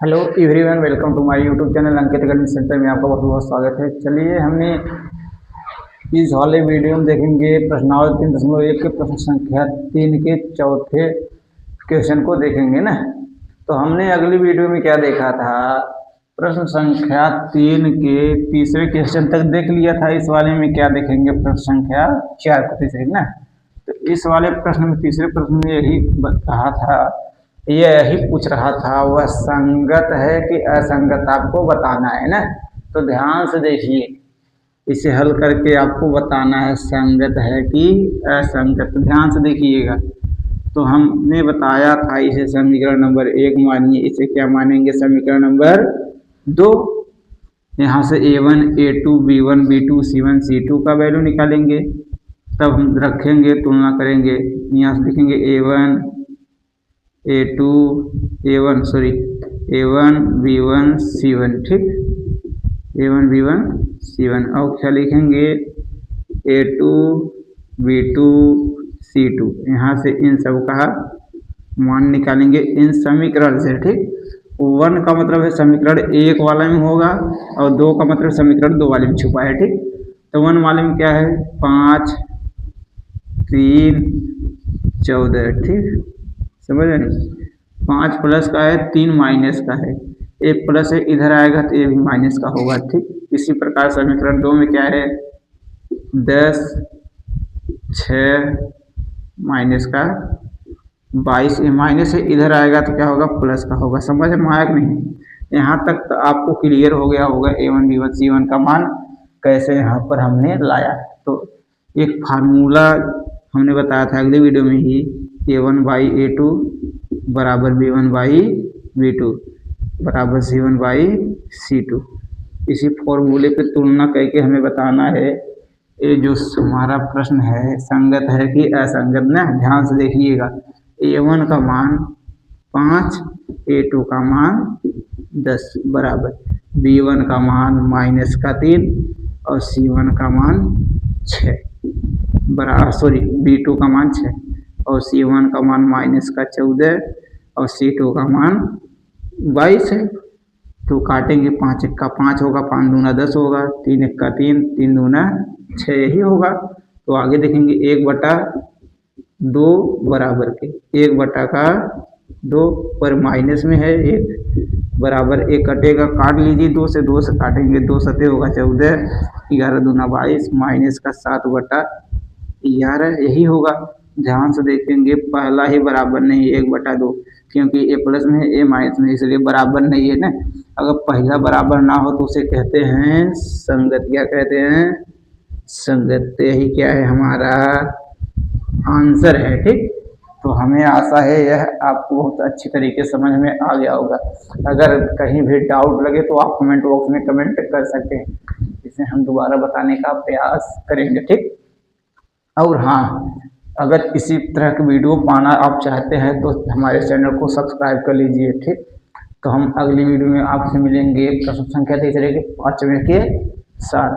Hello everyone, welcome to my YouTube channel Ankit academy centre में आपका बहुत बहुत स्वागत है। चलिए हमने इस वाले वीडियो में देखेंगे प्रश्नावली 3.1 के प्रश्न संख्या 3 के चौथे क्वेश्चन को देखेंगे ना। तो हमने अगली वीडियो में क्या देखा था, प्रश्न संख्या 3 के तीसरे क्वेश्चन तक देख लिया था। इस वाले में क्या देखेंगे, प्रश्न संख्या 4 को तीसरे ना। तो इस वाले प्रश्न में तीसरे प्रश्न में यही कहा था, यही पूछ रहा था वह संगत है कि असंगत, आपको बताना है ना। तो ध्यान से देखिए, इसे हल करके आपको बताना है संगत है कि असंगत। ध्यान से देखिएगा। तो हमने बताया था इसे समीकरण नंबर 1 मानिए, इसे क्या मानेंगे, समीकरण नंबर 2। यहाँ से a1 a2 b1 b2 c1 c2 का वैल्यू निकालेंगे, तब हम रखेंगे, तुलना करेंगे। यहाँ से लिखेंगे a1 a1 b1 c1, ठीक, a1 b1 c1। और क्या लिखेंगे, a2 b2 c2। यहाँ से इन सब का मान निकालेंगे इन समीकरण से, ठीक। 1 का मतलब है समीकरण 1 वाले में होगा और 2 का मतलब समीकरण 2 वाले में छुपा है, ठीक। तो 1 वाले में क्या है, 5 3 14, ठीक, समझ रहे हैं। 5 प्लस का है, 3 माइनस का है। एक प्लस है, इधर आएगा तो ये भी माइनस का होगा, ठीक। इसी प्रकार समीकरण 2 में क्या है, 10 6 माइनस का 22, ये माइनस है, इधर आएगा तो क्या होगा, प्लस का होगा। समझ में आया कि नहीं। यहाँ तक तो आपको क्लियर हो गया होगा a1 b1 c1 का मान कैसे यहाँ पर हमने लाया। तो एक फार्मूला हमने बताया था अगली वीडियो में ही, a1 बाई a2 बराबर b1 बाई b2 बराबर c1 बाई c2। इसी फॉर्मूले पे तुलना करके हमें बताना है ये जो हमारा प्रश्न है संगत है कि असंगत ना। ध्यान से देखिएगा, a1 का मान 5, a2 का मान 10 बराबर b1 का मान माइनस का 3 और c1 का मान 6 बराबर b2 का मान 6 और c1 का मान माइनस का 14 और c2 का मान 22 है। तो काटेंगे, 5 1 का 5 होगा, 5 दूना 10 होगा, 3 1 का 3, 3 दूना 6 यही होगा। तो आगे देखेंगे 1/2 बराबर के 1/2 पर माइनस में है 1 बराबर 1 कटेगा, काट लीजिए, 2 से काटेंगे, 2 सते होगा 14, 11 दूना 22 माइनस का 7/11 यही होगा। ध्यान से देखेंगे, पहला ही बराबर नहीं 1/2, क्योंकि ए प्लस में है ए माइनस में, इसलिए बराबर नहीं है ना। अगर पहला बराबर ना हो तो उसे कहते हैं संगत। क्या कहते हैं, संगत। यही क्या है, हमारा आंसर है, ठीक। तो हमें आशा है यह आपको बहुत अच्छी तरीके समझ में आ गया होगा। अगर कहीं भी डाउट लगे तो आप कमेंट बॉक्स में कमेंट कर सकते हैं, इसे हम दोबारा बताने का प्रयास करेंगे, ठीक। और हाँ, अगर इसी तरह की वीडियो पाना आप चाहते हैं तो हमारे चैनल को सब्सक्राइब कर लीजिए, ठीक। तो हम अगली वीडियो में आपसे मिलेंगे प्रश्न संख्या 3 के 5वें के साथ।